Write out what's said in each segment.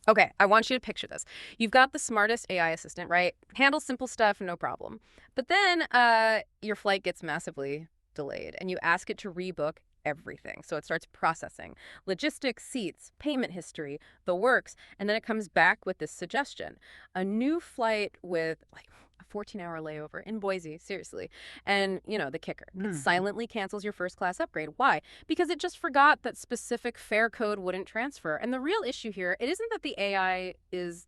Okay, I want you to picture this. You've got the smartest AI assistant, right? Handles simple stuff, no problem. But then your flight gets massively delayed, and you ask it to rebook everything. So it starts processing logistics, seats, payment history, the works, and then it comes back with this suggestion. A new flight with like a 14-hour layover in Boise, seriously. And, the kicker, it silently cancels your first class upgrade. Why? Because it just forgot that specific fare code wouldn't transfer. And the real issue here, it isn't that the AI is,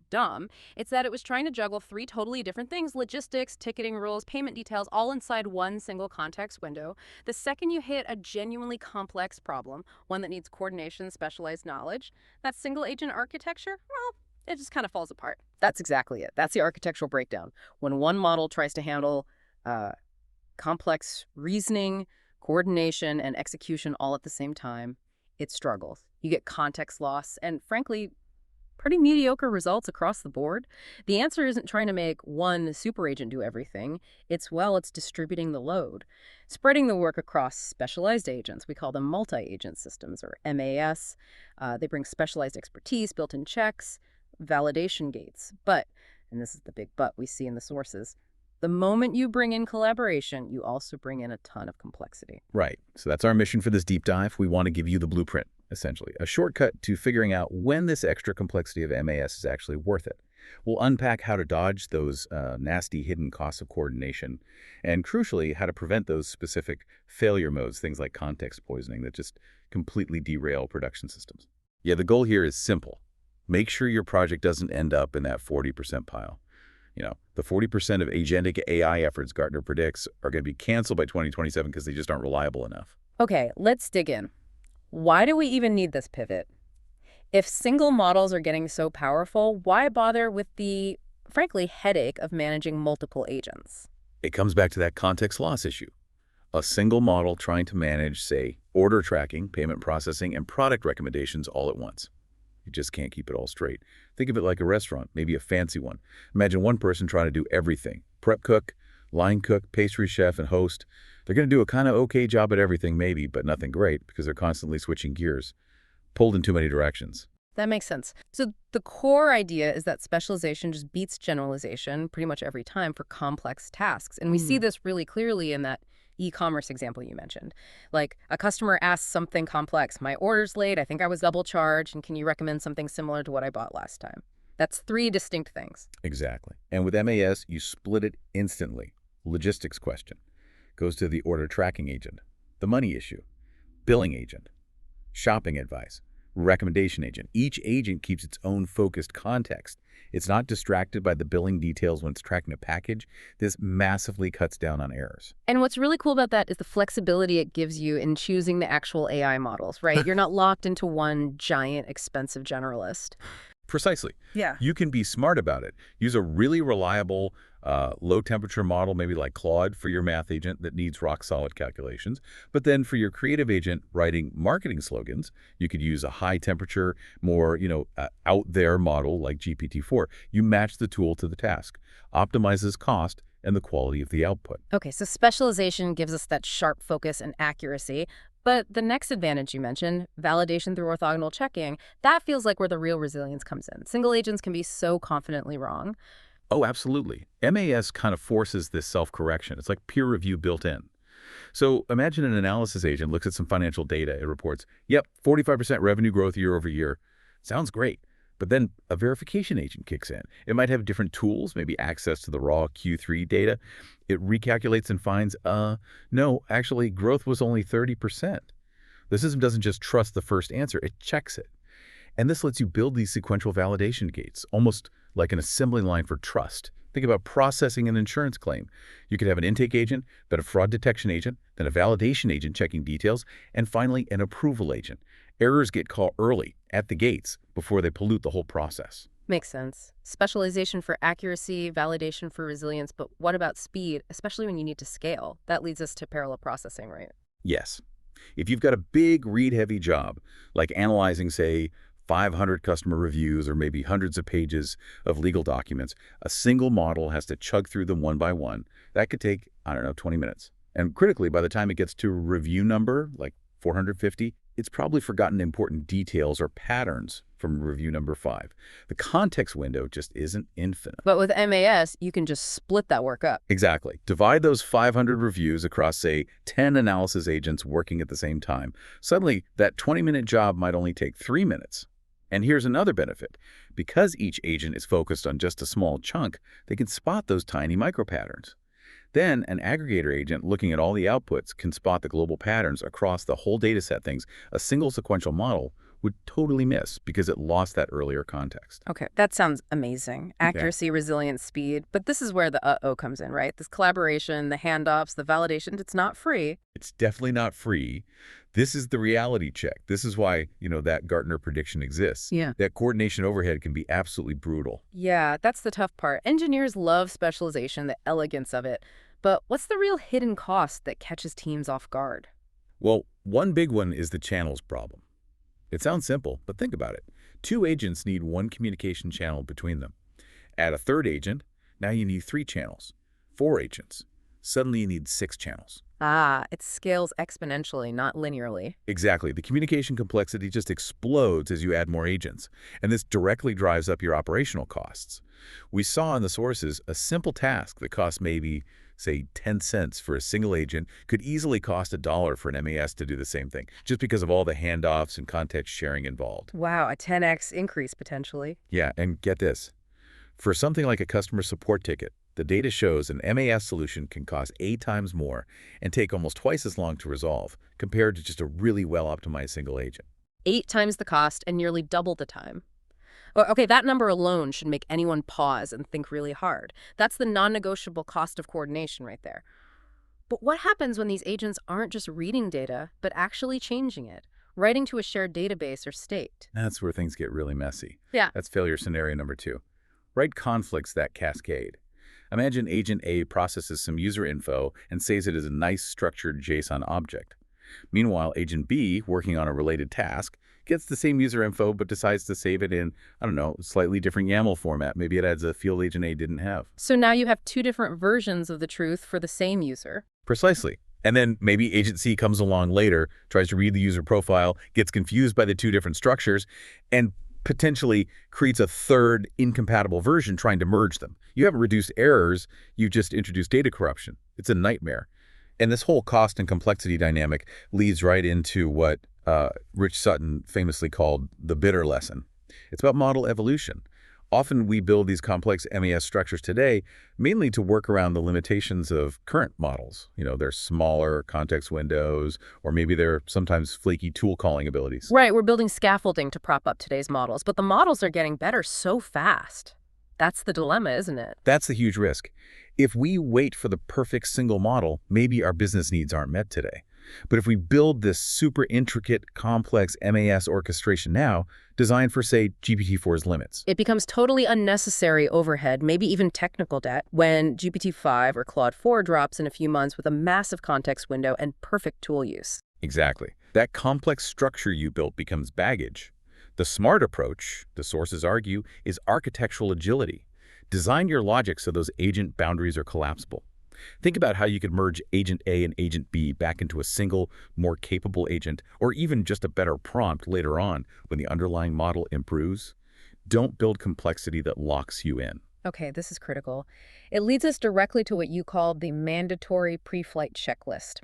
dumb. It's that it was trying to juggle three totally different things: logistics, ticketing rules, payment details, all inside one single context window. The second you hit a genuinely complex problem, one that needs coordination, specialized knowledge, that single agent architecture, well, it just kind of falls apart. That's exactly it. That's the architectural breakdown. When one model tries to handle uh, complex reasoning, coordination, and execution all at the same time, it struggles. You get context loss and, frankly, pretty mediocre results across the board. The answer isn't trying to make one super agent do everything. It's distributing the load, spreading the work across specialized agents. We call them multi-agent systems, or MAS. They bring specialized expertise, built-in checks, validation gates. But, and this is the big but we see in the sources, the moment you bring in collaboration, you also bring in a ton of complexity. Right. So that's our mission for this deep dive. We want to give you the blueprint, essentially, a shortcut to figuring out when this extra complexity of MAS is actually worth it. We'll unpack how to dodge those nasty hidden costs of coordination, and crucially, how to prevent those specific failure modes, things like context poisoning that just completely derail production systems. Yeah, the goal here is simple. Make sure your project doesn't end up in that 40% pile. The 40% of agentic AI efforts Gartner predicts are going to be canceled by 2027 because they just aren't reliable enough. Okay, let's dig in. Why do we even need this pivot? If single models are getting so powerful, why bother with the, frankly, headache of managing multiple agents? It comes back to that context loss issue. A single model trying to manage, say, order tracking, payment processing, and product recommendations all at once. You just can't keep it all straight. Think of it like a restaurant, maybe a fancy one. Imagine one person trying to do everything. Prep cook, line cook, pastry chef, and host. They're going to do a kind of okay job at everything maybe, but nothing great because they're constantly switching gears, pulled in too many directions. That makes sense. So the core idea is that specialization just beats generalization pretty much every time for complex tasks. And we see this really clearly in that e-commerce example you mentioned. Like, a customer asks something complex: my order's late, I think I was double charged, and can you recommend something similar to what I bought last time? That's three distinct things. Exactly. And with MAS, you split it instantly. Logistics question goes to the order tracking agent, the money issue, billing agent, shopping advice, recommendation agent. Each agent keeps its own focused context. It's not distracted by the billing details when it's tracking a package. This massively cuts down on errors. And what's really cool about that is the flexibility it gives you in choosing the actual AI models, right? You're not locked into one giant, expensive generalist. Precisely. Yeah. You can be smart about it. Use a really reliable, low-temperature model, maybe like Claude, for your math agent that needs rock-solid calculations. But then for your creative agent writing marketing slogans, you could use a high-temperature, more out-there model like GPT-4. You match the tool to the task, optimizes cost and the quality of the output. Okay, so specialization gives us that sharp focus and accuracy. But the next advantage you mentioned, validation through orthogonal checking, that feels like where the real resilience comes in. Single agents can be so confidently wrong. Oh, absolutely. MAS kind of forces this self-correction. It's like peer review built in. So imagine an analysis agent looks at some financial data. It reports, yep, 45% revenue growth year over year. Sounds great. But then a verification agent kicks in. It might have different tools, maybe access to the raw Q3 data. It recalculates and finds, no, actually, growth was only 30%. The system doesn't just trust the first answer, it checks it. And this lets you build these sequential validation gates, almost like an assembly line for trust. Think about processing an insurance claim. You could have an intake agent, then a fraud detection agent, then a validation agent checking details, and finally an approval agent. Errors get caught early, at the gates, before they pollute the whole process. Makes sense. Specialization for accuracy, validation for resilience, but what about speed, especially when you need to scale? That leads us to parallel processing, right? Yes. If you've got a big read-heavy job, like analyzing, say, 500 customer reviews or maybe hundreds of pages of legal documents, a single model has to chug through them one by one. That could take, 20 minutes. And critically, by the time it gets to review number, like 450, It's probably forgotten important details or patterns from review number 5. The context window just isn't infinite. But with MAS, you can just split that work up. Exactly. Divide those 500 reviews across, say, 10 analysis agents working at the same time. Suddenly, that 20-minute job might only take 3 minutes. And here's another benefit. Because each agent is focused on just a small chunk, they can spot those tiny micropatterns. Then, an aggregator agent looking at all the outputs can spot the global patterns across the whole dataset, things a single sequential model would totally miss because it lost that earlier context. Okay, that sounds amazing. Yeah. Accuracy, resilience, speed. But this is where the uh-oh comes in, right? This collaboration, the handoffs, the validation, it's not free. It's definitely not free. This is the reality check. This is why, that Gartner prediction exists. Yeah. That coordination overhead can be absolutely brutal. Yeah, that's the tough part. Engineers love specialization, the elegance of it. But what's the real hidden cost that catches teams off guard? Well, one big one is the channels problem. It sounds simple, but think about it. 2 agents need 1 communication channel between them. Add a 3rd agent, now you need 3 channels. 4 agents. Suddenly you need 6 channels. Ah, it scales exponentially, not linearly. Exactly. The communication complexity just explodes as you add more agents, and this directly drives up your operational costs. We saw in the sources a simple task that costs maybe, say, 10 cents for a single agent could easily cost $1 for an MAS to do the same thing, just because of all the handoffs and context sharing involved. Wow, a 10x increase potentially. Yeah, and get this. For something like a customer support ticket, the data shows an MAS solution can cost 8 times more and take almost twice as long to resolve compared to just a really well-optimized single agent. 8 times the cost and nearly double the time. Okay, that number alone should make anyone pause and think really hard. That's the non-negotiable cost of coordination right there. But what happens when these agents aren't just reading data, but actually changing it, writing to a shared database or state? That's where things get really messy. Yeah. That's failure scenario number 2. Write conflicts that cascade. Imagine Agent A processes some user info and saves it as a nice structured JSON object. Meanwhile, Agent B, working on a related task, gets the same user info but decides to save it in, slightly different YAML format. Maybe it adds a field Agent A didn't have. So now you have 2 different versions of the truth for the same user. Precisely. And then maybe Agent C comes along later, tries to read the user profile, gets confused by the 2 different structures, and potentially creates a 3rd incompatible version trying to merge them. You haven't reduced errors, you've just introduced data corruption. It's a nightmare. And this whole cost and complexity dynamic leads right into what Rich Sutton famously called the bitter lesson. It's about model evolution. Often we build these complex MES structures today mainly to work around the limitations of current models. They're smaller context windows, or maybe they're sometimes flaky tool calling abilities. Right, we're building scaffolding to prop up today's models, but the models are getting better so fast. That's the dilemma, isn't it? That's the huge risk. If we wait for the perfect single model, maybe our business needs aren't met today. But if we build this super intricate, complex MAS orchestration now, designed for, say, GPT-4's limits, It becomes totally unnecessary overhead, maybe even technical debt, when GPT-5 or Claude 4 drops in a few months with a massive context window and perfect tool use. Exactly. That complex structure you built becomes baggage. The smart approach, the sources argue, is architectural agility. Design your logic so those agent boundaries are collapsible. Think about how you could merge Agent A and Agent B back into a single, more capable agent, or even just a better prompt later on when the underlying model improves. Don't build complexity that locks you in. Okay, this is critical. It leads us directly to what you called the mandatory pre-flight checklist.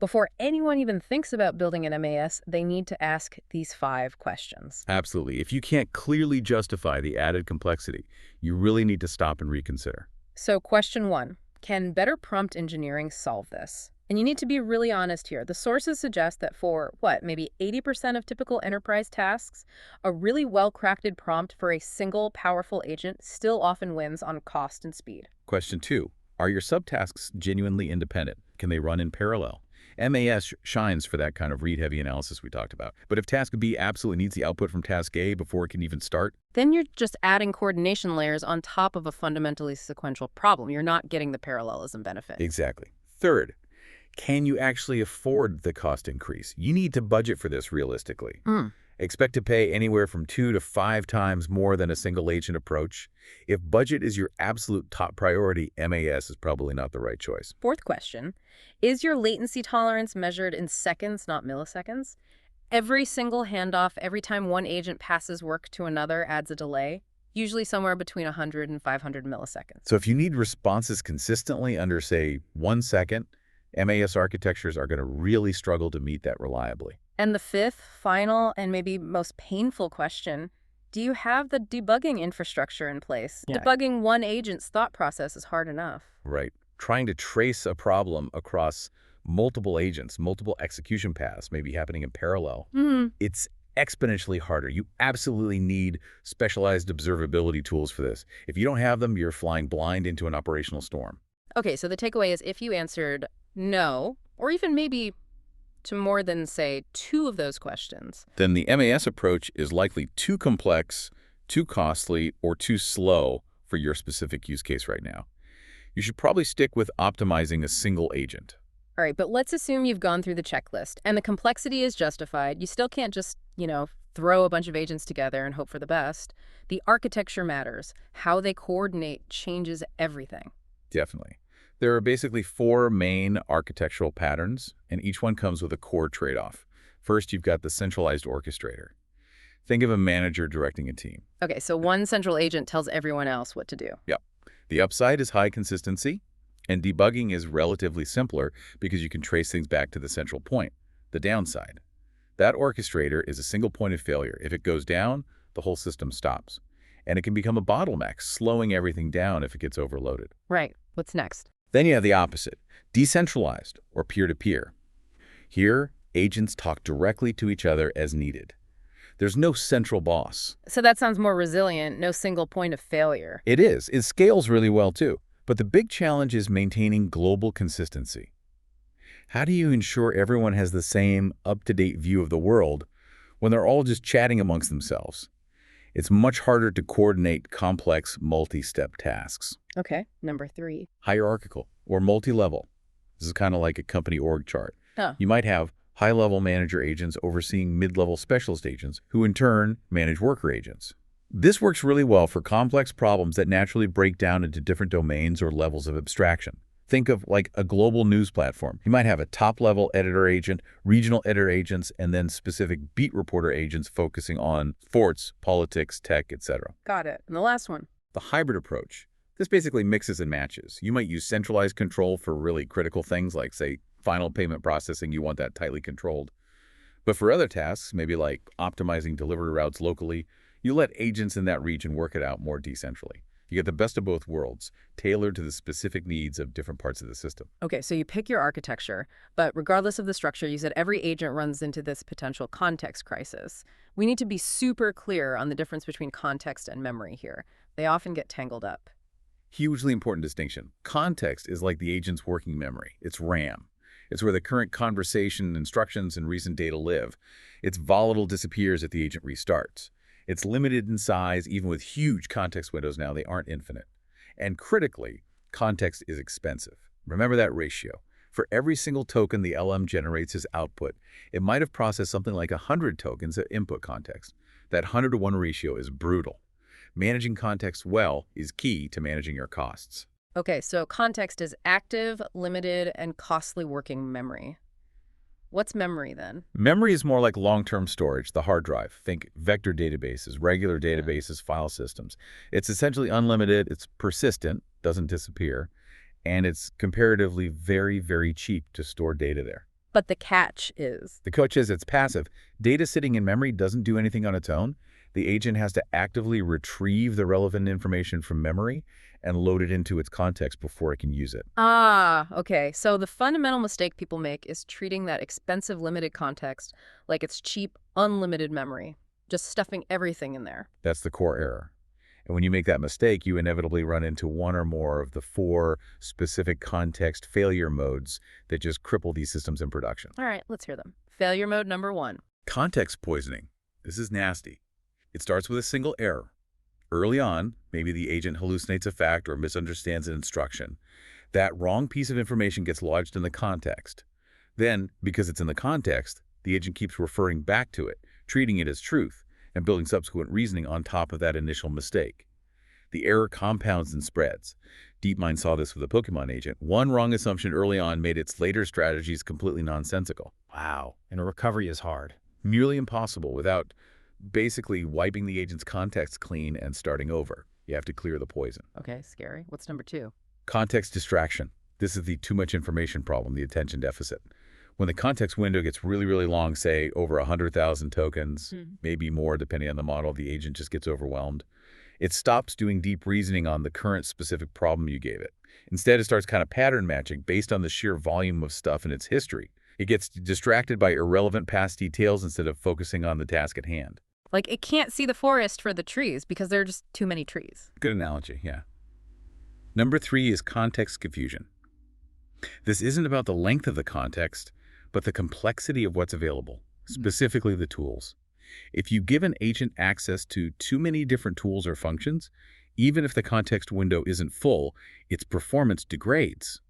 Before anyone even thinks about building an MAS, they need to ask these 5 questions. Absolutely. If you can't clearly justify the added complexity, you really need to stop and reconsider. So question 1, can better prompt engineering solve this? And you need to be really honest here. The sources suggest that for, maybe 80% of typical enterprise tasks, a really well-crafted prompt for a single powerful agent still often wins on cost and speed. Question 2, are your subtasks genuinely independent? Can they run in parallel? MAS shines for that kind of read-heavy analysis we talked about. But if task B absolutely needs the output from task A before it can even start, then you're just adding coordination layers on top of a fundamentally sequential problem. You're not getting the parallelism benefit. Exactly. Third, can you actually afford the cost increase? You need to budget for this realistically. Expect to pay anywhere from 2 to 5 times more than a single agent approach. If budget is your absolute top priority, MAS is probably not the right choice. 4th question, is your latency tolerance measured in seconds, not milliseconds? Every single handoff, every time one agent passes work to another adds a delay, usually somewhere between 100 and 500 milliseconds. So if you need responses consistently under, say, 1 second, MAS architectures are going to really struggle to meet that reliably. And the fifth, final, and maybe most painful question, do you have the debugging infrastructure in place? Yeah. Debugging one agent's thought process is hard enough. Right. Trying to trace a problem across multiple agents, multiple execution paths may be happening in parallel. It's exponentially harder. You absolutely need specialized observability tools for this. If you don't have them, you're flying blind into an operational storm. Okay, so the takeaway is if you answered no, or even maybe to more than, say, two of those questions. Then the MAS approach is likely too complex, too costly, or too slow for your specific use case right now. You should probably stick with optimizing a single agent. All right, but let's assume you've gone through the checklist and the complexity is justified. You still can't just, throw a bunch of agents together and hope for the best. The architecture matters. How they coordinate changes everything. Definitely. There are basically 4 main architectural patterns, and each one comes with a core trade-off. First, you've got the centralized orchestrator. Think of a manager directing a team. Okay, so one central agent tells everyone else what to do. Yep. The upside is high consistency, and debugging is relatively simpler because you can trace things back to the central point. The downside, that orchestrator is a single point of failure. If it goes down, the whole system stops. And it can become a bottleneck, slowing everything down if it gets overloaded. Right. What's next? Then you have the opposite, decentralized or peer-to-peer. Here, agents talk directly to each other as needed. There's no central boss. So that sounds more resilient, no single point of failure. It is. It scales really well, too. But the big challenge is maintaining global consistency. How do you ensure everyone has the same up-to-date view of the world when they're all just chatting amongst themselves? It's much harder to coordinate complex, multi-step tasks. Okay, number 3. Hierarchical or multi-level. This is kind of like a company org chart. Oh. You might have high-level manager agents overseeing mid-level specialist agents, who in turn manage worker agents. This works really well for complex problems that naturally break down into different domains or levels of abstraction. Think of like a global news platform. You might have a top-level editor agent, regional editor agents, and then specific beat reporter agents focusing on sports, politics, tech, etc. Got it. And the last one. The hybrid approach. This basically mixes and matches. You might use centralized control for really critical things like, say, final payment processing. You want that tightly controlled. But for other tasks, maybe like optimizing delivery routes locally, you let agents in that region work it out more decentrally. You get the best of both worlds, tailored to the specific needs of different parts of the system. Okay, so you pick your architecture, but regardless of the structure, you said every agent runs into this potential context crisis. We need to be super clear on the difference between context and memory here. They often get tangled up. Hugely important distinction. Context is like the agent's working memory. It's RAM. It's where the current conversation, instructions, and recent data live. Its volatile disappears if the agent restarts. It's limited in size, even with huge context windows now. They aren't infinite. And critically, context is expensive. Remember that ratio. For every single token the LM generates as output, it might have processed something like 100 tokens at input context. That 100-to-1 ratio is brutal. Managing context well is key to managing your costs. Okay, so context is active, limited, and costly working memory. What's memory then? Memory is more like long-term storage, the hard drive. Think vector databases, regular databases, file systems. It's essentially unlimited, it's persistent, doesn't disappear, and it's comparatively very, very cheap to store data there. But the catch is? The catch is it's passive. Data sitting in memory doesn't do anything on its own. The agent has to actively retrieve the relevant information from memory and load it into its context before it can use it. Ah, okay. So the fundamental mistake people make is treating that expensive limited context like it's cheap, unlimited memory, just stuffing everything in there. That's the core error. And when you make that mistake, you inevitably run into one or more of the 4 specific context failure modes that just cripple these systems in production. All right, let's hear them. Failure mode number 1. Context poisoning. This is nasty. It starts with a single error. Early on, maybe the agent hallucinates a fact or misunderstands an instruction. That wrong piece of information gets lodged in the context. Then, because it's in the context, the agent keeps referring back to it, treating it as truth, and building subsequent reasoning on top of that initial mistake. The error compounds and spreads. DeepMind saw this with a Pokemon agent. One wrong assumption early on made its later strategies completely nonsensical. Wow, and recovery is hard. Nearly impossible without basically wiping the agent's context clean and starting over. You have to clear the poison. Okay, scary. What's number two? Context distraction. This is the too much information problem, the attention deficit. When the context window gets really, really long, say over 100,000 tokens, Hmm. maybe more depending on the model, the agent just gets overwhelmed. It stops doing deep reasoning on the current specific problem you gave it. Instead, it starts kind of pattern matching based on the sheer volume of stuff in its history. It gets distracted by irrelevant past details instead of focusing on the task at hand. Like, it can't see the forest for the trees because there are just too many trees. Good analogy, yeah. Number 3 is context confusion. This isn't about the length of the context, but the complexity of what's available, specifically the tools. If you give an agent access to too many different tools or functions, even if the context window isn't full, its performance degrades.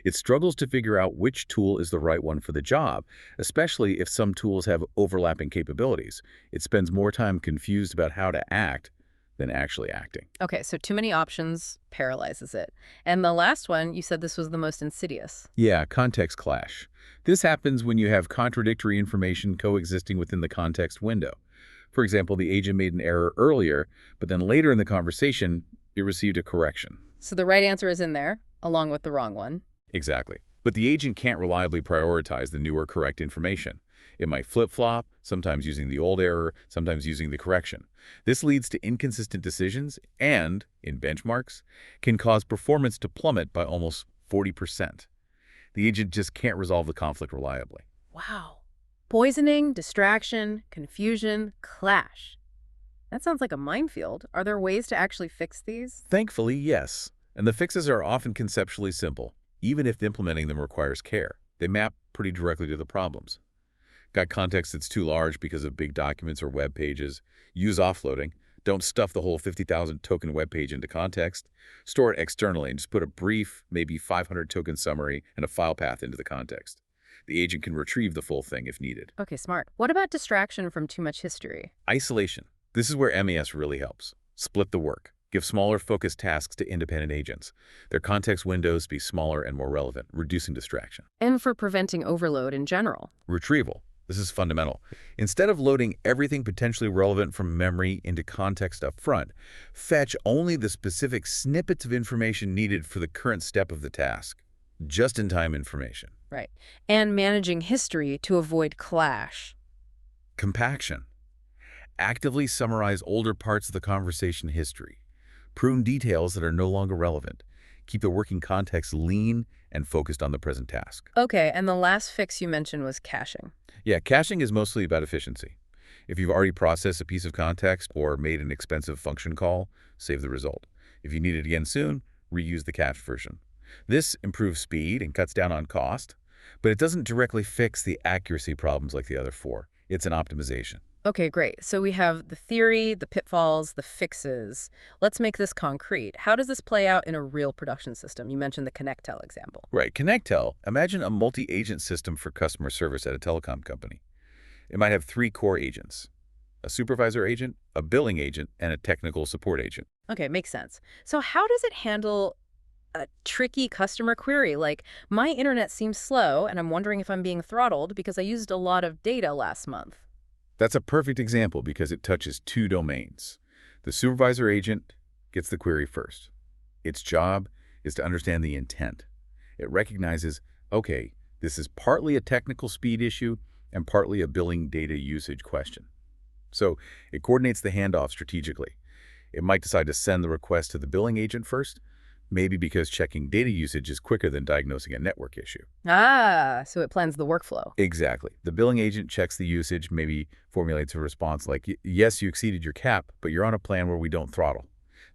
It struggles to figure out which tool is the right one for the job, especially if some tools have overlapping capabilities. It spends more time confused about how to act than actually acting. Okay, so too many options paralyzes it. And the last one, you said this was the most insidious. Yeah, context clash. This happens when you have contradictory information coexisting within the context window. For example, the agent made an error earlier, but then later in the conversation, it received a correction. So the right answer is in there, along with the wrong one. Exactly. But the agent can't reliably prioritize the newer correct information. It might flip-flop, sometimes using the old error, sometimes using the correction. This leads to inconsistent decisions and, in benchmarks, can cause performance to plummet by almost 40%. The agent just can't resolve the conflict reliably. Wow. Poisoning, distraction, confusion, clash. That sounds like a minefield. Are there ways to actually fix these? Thankfully, yes. And the fixes are often conceptually simple, even if implementing them requires care. They map pretty directly to the problems. Got context that's too large because of big documents or web pages? Use offloading. Don't stuff the whole 50,000 token web page into context. Store it externally and just put a brief, maybe 500 token summary and a file path into the context. The agent can retrieve the full thing if needed. Okay, smart. What about distraction from too much history? Isolation. This is where MES really helps. Split the work. Give smaller focused tasks to independent agents. Their context windows be smaller and more relevant, reducing distraction. And for preventing overload in general. Retrieval. This is fundamental. Instead of loading everything potentially relevant from memory into context up front, fetch only the specific snippets of information needed for the current step of the task. Just-in-time information. Right. And managing history to avoid clash. Compaction. Actively summarize older parts of the conversation history. Prune details that are no longer relevant. Keep the working context lean and focused on the present task. Okay, and the last fix you mentioned was caching. Yeah, caching is mostly about efficiency. If you've already processed a piece of context or made an expensive function call, save the result. If you need it again soon, reuse the cached version. This improves speed and cuts down on cost, but it doesn't directly fix the accuracy problems like the other four. It's an optimization. Okay, great. So we have the theory, the pitfalls, the fixes. Let's make this concrete. How does this play out in a real production system? You mentioned the ConnectTel example. Right, ConnectTel, imagine a multi-agent system for customer service at a telecom company. It might have 3 core agents: a supervisor agent, a billing agent, and a technical support agent. Okay, makes sense. So how does it handle a tricky customer query like, my internet seems slow and I'm wondering if I'm being throttled because I used a lot of data last month? That's a perfect example because it touches 2 domains. The supervisor agent gets the query first. Its job is to understand the intent. It recognizes, okay, this is partly a technical speed issue and partly a billing data usage question. So it coordinates the handoff strategically. It might decide to send the request to the billing agent first, maybe because checking data usage is quicker than diagnosing a network issue. Ah, so it plans the workflow. Exactly. The billing agent checks the usage, maybe formulates a response like, yes, you exceeded your cap, but you're on a plan where we don't throttle.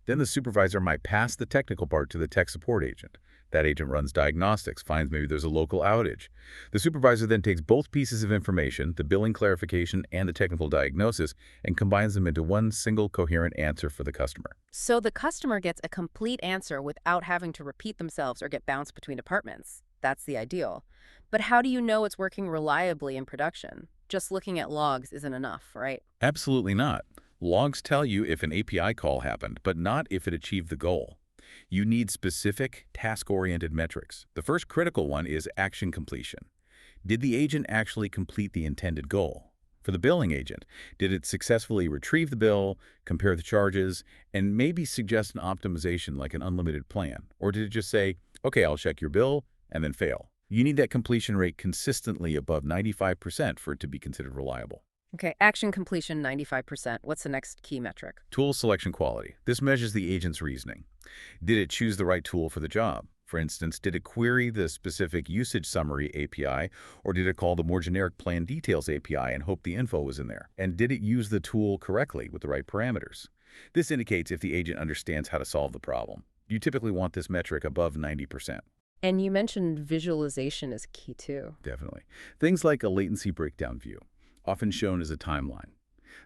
Then the supervisor might pass the technical part to the tech support agent. That agent runs diagnostics, finds maybe there's a local outage. The supervisor then takes both pieces of information, the billing clarification and the technical diagnosis, and combines them into one single coherent answer for the customer. So the customer gets a complete answer without having to repeat themselves or get bounced between departments. That's the ideal. But how do you know it's working reliably in production? Just looking at logs isn't enough, right? Absolutely not. Logs tell you if an API call happened, but not if it achieved the goal. You need specific, task-oriented metrics. The first critical one is action completion. Did the agent actually complete the intended goal? For the billing agent, did it successfully retrieve the bill, compare the charges, and maybe suggest an optimization like an unlimited plan? Or did it just say, okay, I'll check your bill, and then fail? You need that completion rate consistently above 95% for it to be considered reliable. Okay, action completion 95%. What's the next key metric? Tool selection quality. This measures the agent's reasoning. Did it choose the right tool for the job? For instance, did it query the specific usage summary API, or did it call the more generic plan details API and hope the info was in there? And did it use the tool correctly with the right parameters? This indicates if the agent understands how to solve the problem. You typically want this metric above 90%. And you mentioned visualization is key too. Definitely. Things like a latency breakdown view, often shown as a timeline.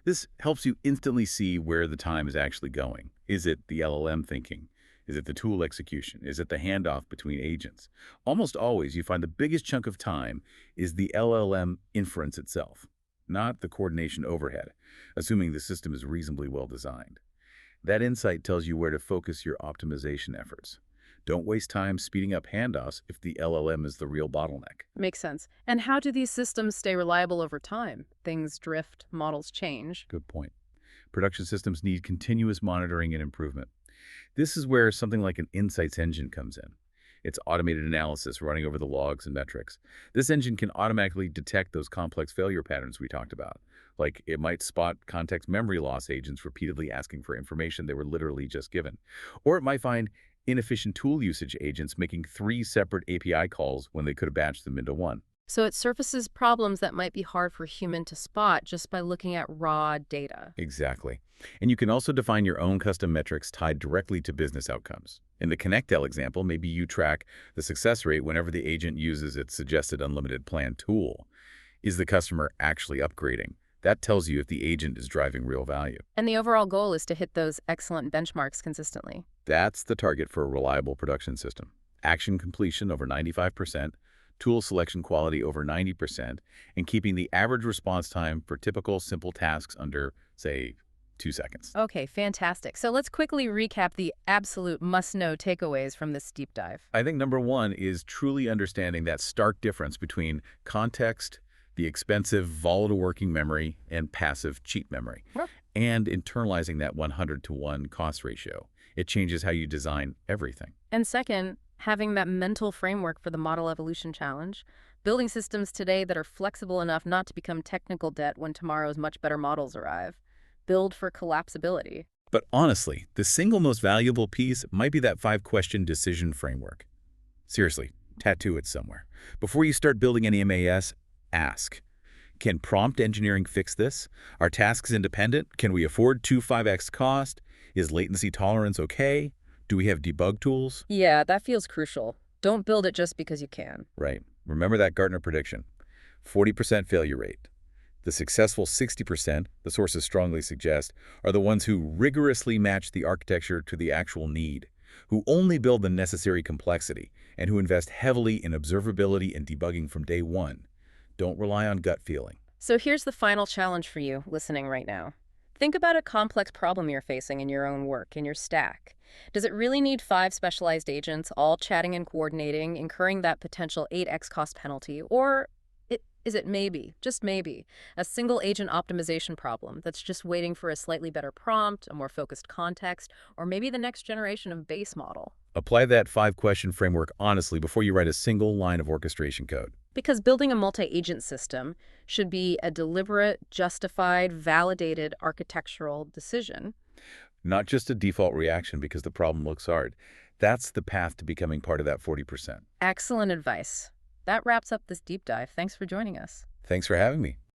This helps you instantly see where the time is actually going. Is it the LLM thinking? Is it the tool execution? Is it the handoff between agents? Almost always, you find the biggest chunk of time is the LLM inference itself, not the coordination overhead, assuming the system is reasonably well designed. That insight tells you where to focus your optimization efforts. Don't waste time speeding up handoffs if the LLM is the real bottleneck. Makes sense. And how do these systems stay reliable over time? Things drift, models change. Good point. Production systems need continuous monitoring and improvement. This is where something like an insights engine comes in. It's automated analysis running over the logs and metrics. This engine can automatically detect those complex failure patterns we talked about. Like it might spot context memory loss agents repeatedly asking for information they were literally just given. Or it might find inefficient tool usage agents making 3 separate API calls when they could have batched them into one. So it surfaces problems that might be hard for a human to spot just by looking at raw data. Exactly. And you can also define your own custom metrics tied directly to business outcomes. In the ConnectTel example, maybe you track the success rate whenever the agent uses its suggested unlimited plan tool. Is the customer actually upgrading? That tells you if the agent is driving real value. And the overall goal is to hit those excellent benchmarks consistently. That's the target for a reliable production system. Action completion over 95%, tool selection quality over 90%, and keeping the average response time for typical simple tasks under, say, 2 seconds. Okay, fantastic. So let's quickly recap the absolute must-know takeaways from this deep dive. I think number one is truly understanding that stark difference between context, the expensive, volatile working memory, and passive, cheap memory, Yep. and internalizing that 100-to-1 cost ratio. It changes how you design everything. And second, having that mental framework for the model evolution challenge, building systems today that are flexible enough not to become technical debt when tomorrow's much better models arrive. Build for collapsibility. But honestly, the single most valuable piece might be that 5-question decision framework. Seriously, tattoo it somewhere. Before you start building any MAS, ask, can prompt engineering fix this? Are tasks independent? Can we afford 5x cost? Is latency tolerance okay? Do we have debug tools? Yeah, that feels crucial. Don't build it just because you can. Right. Remember that Gartner prediction. 40% failure rate. The successful 60%, the sources strongly suggest, are the ones who rigorously match the architecture to the actual need, who only build the necessary complexity, and who invest heavily in observability and debugging from day one. Don't rely on gut feeling. So here's the final challenge for you listening right now. Think about a complex problem you're facing in your own work, in your stack. Does it really need 5 specialized agents, all chatting and coordinating, incurring that potential 8x cost penalty? Or is it maybe, just maybe, a single agent optimization problem that's just waiting for a slightly better prompt, a more focused context, or maybe the next generation of base model? Apply that 5-question framework honestly before you write a single line of orchestration code. Because building a multi-agent system should be a deliberate, justified, validated architectural decision. Not just a default reaction because the problem looks hard. That's the path to becoming part of that 40%. Excellent advice. That wraps up this deep dive. Thanks for joining us. Thanks for having me.